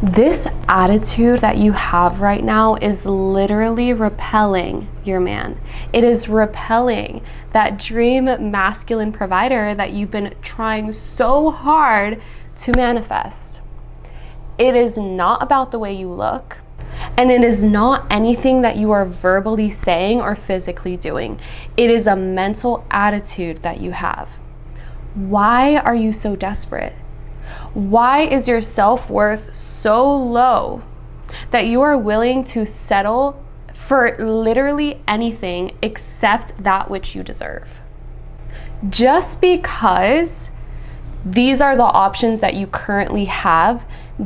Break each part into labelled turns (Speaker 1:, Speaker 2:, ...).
Speaker 1: This attitude that you have right now is literally repelling your man. It is repelling that dream masculine provider that you've been trying so hard to manifest. It is not about the way you look, and it is not anything that you are verbally saying or physically doing. It is a mental attitude that you have. Why are you so desperate? Why is your self-worth so low that you are willing to settle for literally anything except that which you deserve? Just because these are the options that you currently have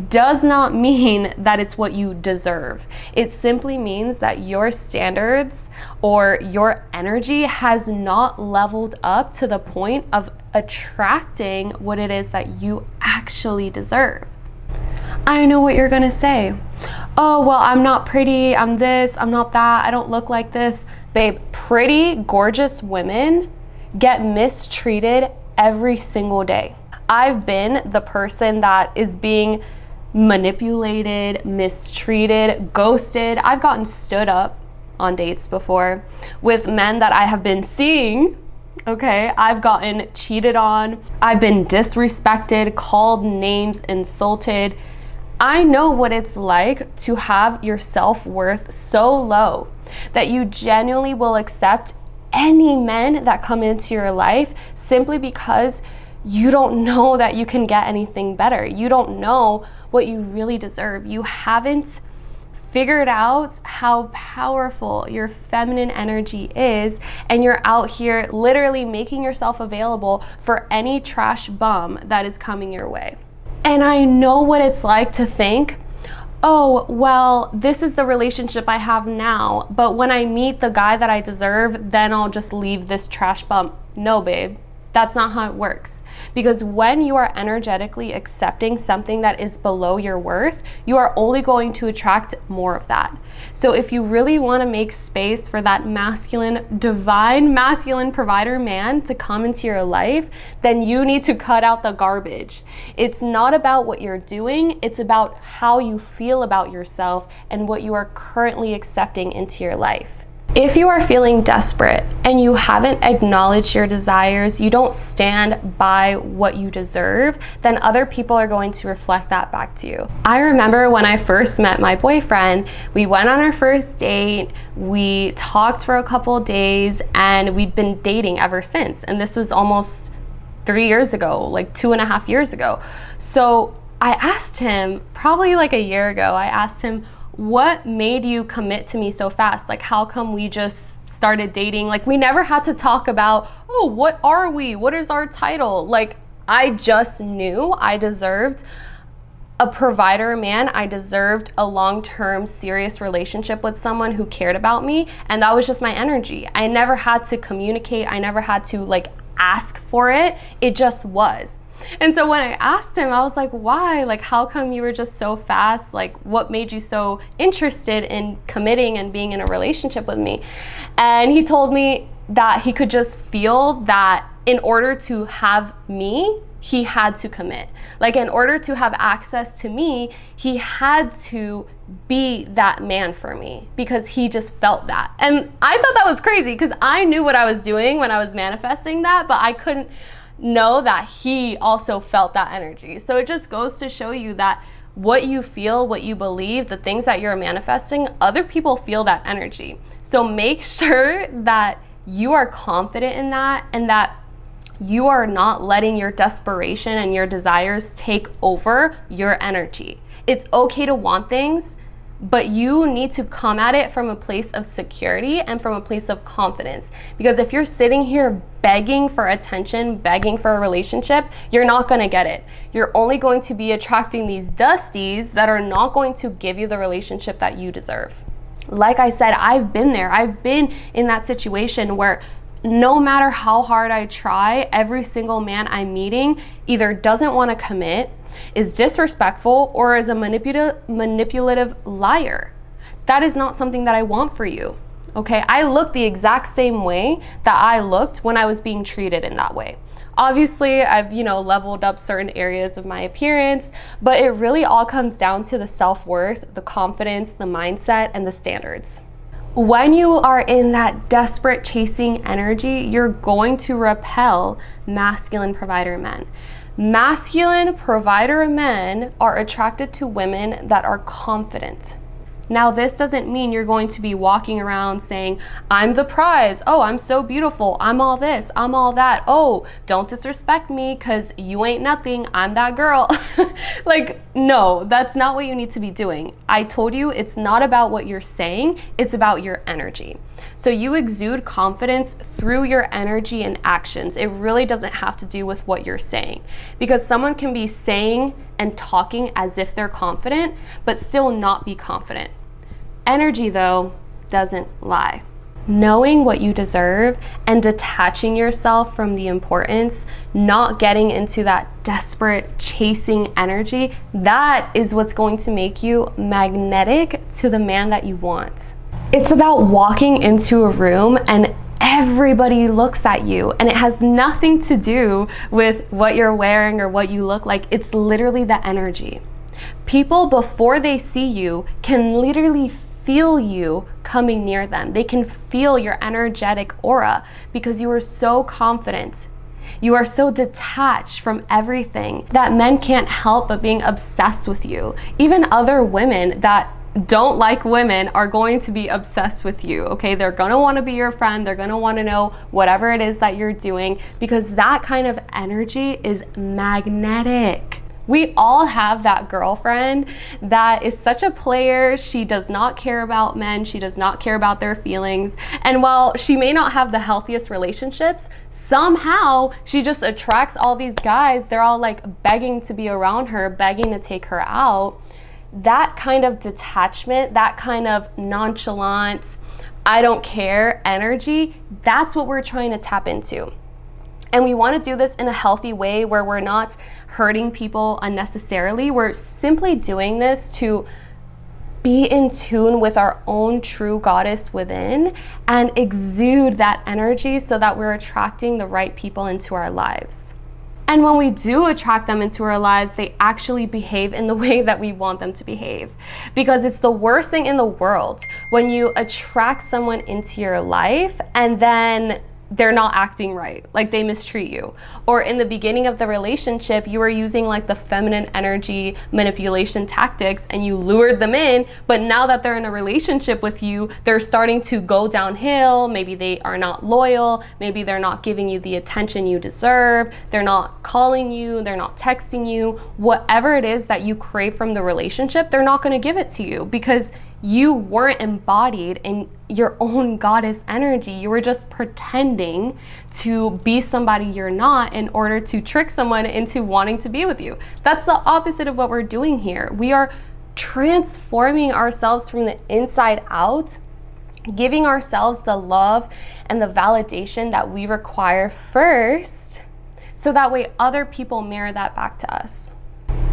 Speaker 1: does not mean that it's what you deserve. It simply means that your standards or your energy has not leveled up to the point of attracting what it is that you actually deserve. I know what you're gonna say. Oh, well, I'm not pretty, I'm this, I'm not that, I don't look like this. Babe, pretty, gorgeous women get mistreated every single day. I've been the person that is being manipulated, mistreated, ghosted. I've gotten stood up on dates before with men that I have been seeing. Okay, I've gotten cheated on. I've been disrespected, called names, insulted. I know what it's like to have your self-worth so low that you genuinely will accept any men that come into your life simply because you don't know that you can get anything better. You don't know what you really deserve. You haven't figured out how powerful your feminine energy is, and you're out here literally making yourself available for any trash bum that is coming your way. And I know what it's like to think, oh, well, this is the relationship I have now, but when I meet the guy that I deserve, then I'll just leave this trash bum. No, babe. That's not how it works. Because when you are energetically accepting something that is below your worth, you are only going to attract more of that. So if you really want to make space for that masculine, divine masculine provider man to come into your life, then you need to cut out the garbage. It's not about what you're doing, it's about how you feel about yourself and what you are currently accepting into your life. If you are feeling desperate and you haven't acknowledged your desires, you don't stand by what you deserve, then other people are going to reflect that back to you. I remember when I first met my boyfriend, we went on our first date, we talked for a couple of days, and we'd been dating ever since. And this was almost 3 years ago, like 2.5 years ago. So I asked him, probably like a year ago, I asked him, what made you commit to me so fast? Like, how come we just started dating? Like, we never had to talk about, oh, what are we? What is our title? Like, I just knew I deserved a provider man. I deserved a long-term serious relationship with someone who cared about me. And that was just my energy. I never had to communicate. I never had to like ask for it. It just was. And so when I asked him, I was like, why? Like, how come you were just so fast? Like, what made you so interested in committing and being in a relationship with me? And he told me that he could just feel that in order to have me, he had to commit. Like, in order to have access to me, he had to be that man for me because he just felt that. And I thought that was crazy because I knew what I was doing when I was manifesting that, but I couldn't know that he also felt that energy. So it just goes to show you that what you feel, what you believe, the things that you're manifesting, other people feel that energy. So make sure that you are confident in that and that you are not letting your desperation and your desires take over your energy. It's okay to want things, but you need to come at it from a place of security and from a place of confidence. Because if you're sitting here begging for attention, begging for a relationship, you're not gonna get it. You're only going to be attracting these dusties that are not going to give you the relationship that you deserve. Like I said, I've been there. I've been in that situation where no matter how hard I try, every single man I'm meeting either doesn't want to commit, is disrespectful, or is a manipulative liar. That is not something that I want for you. Okay, I look the exact same way that I looked when I was being treated in that way. Obviously, I've, leveled up certain areas of my appearance, but it really all comes down to the self-worth, the confidence, the mindset, and the standards. When you are in that desperate chasing energy, you're going to repel masculine provider men. Masculine provider men are attracted to women that are confident. Now, this doesn't mean you're going to be walking around saying, I'm the prize. Oh, I'm so beautiful. I'm all this. I'm all that. Oh, don't disrespect me because you ain't nothing. I'm that girl. Like, no, that's not what you need to be doing. I told you it's not about what you're saying. It's about your energy. So you exude confidence through your energy and actions. It really doesn't have to do with what you're saying, because someone can be saying and talking as if they're confident, but still not be confident. Energy, though, doesn't lie. Knowing what you deserve and detaching yourself from the importance, not getting into that desperate chasing energy, that is what's going to make you magnetic to the man that you want. It's about walking into a room and everybody looks at you, and it has nothing to do with what you're wearing or what you look like. It's literally the energy. People, before they see you, can literally feel you coming near them. They can feel your energetic aura because you are so confident. You are so detached from everything that men can't help but being obsessed with you. Even other women that don't like women are going to be obsessed with you, okay? They're gonna wanna be your friend. They're gonna wanna know whatever it is that you're doing, because that kind of energy is magnetic. We all have that girlfriend that is such a player. She does not care about men. She does not care about their feelings. And while she may not have the healthiest relationships, somehow she just attracts all these guys. They're all like begging to be around her, begging to take her out. That kind of detachment, that kind of nonchalant, I don't care energy, that's what we're trying to tap into. And we want to do this in a healthy way where we're not hurting people unnecessarily. We're simply doing this to be in tune with our own true goddess within and exude that energy so that we're attracting the right people into our lives. And when we do attract them into our lives, they actually behave in the way that we want them to behave. Because it's the worst thing in the world when you attract someone into your life and then they're not acting right, like they mistreat you. Or in the beginning of the relationship, you were using like the feminine energy manipulation tactics and you lured them in, but now that they're in a relationship with you, they're starting to go downhill. Maybe they are not loyal. Maybe they're not giving you the attention you deserve. They're not calling you. They're not texting you. Whatever it is that you crave from the relationship, they're not going to give it to you because you weren't embodied in your own goddess energy. You were just pretending to be somebody you're not in order to trick someone into wanting to be with you. That's the opposite of what we're doing here. We are transforming ourselves from the inside out, giving ourselves the love and the validation that we require first, so that way other people mirror that back to us.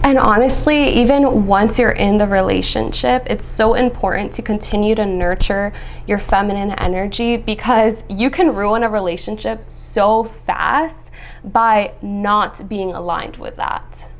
Speaker 1: And honestly, even once you're in the relationship, it's so important to continue to nurture your feminine energy, because you can ruin a relationship so fast by not being aligned with that.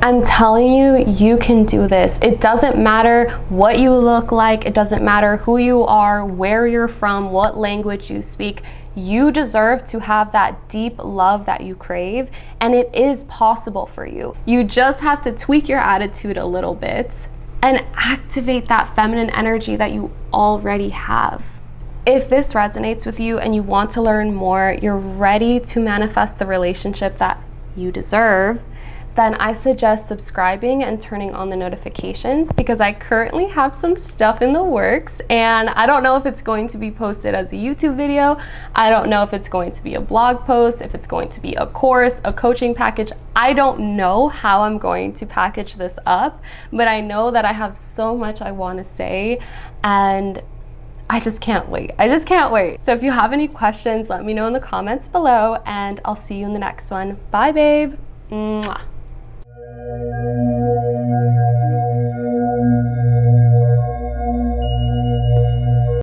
Speaker 1: I'm telling you, you can do this. It doesn't matter what you look like. It doesn't matter who you are, where you're from, what language you speak. You deserve to have that deep love that you crave, and it is possible for you. You just have to tweak your attitude a little bit and activate that feminine energy that you already have. If this resonates with you and you want to learn more, you're ready to manifest the relationship that you deserve, then I suggest subscribing and turning on the notifications, because I currently have some stuff in the works and I don't know if it's going to be posted as a YouTube video. I don't know if it's going to be a blog post, if it's going to be a course, a coaching package. I don't know how I'm going to package this up, but I know that I have so much I want to say and I just can't wait. I just can't wait. So if you have any questions, let me know in the comments below and I'll see you in the next one. Bye, babe. Mwah.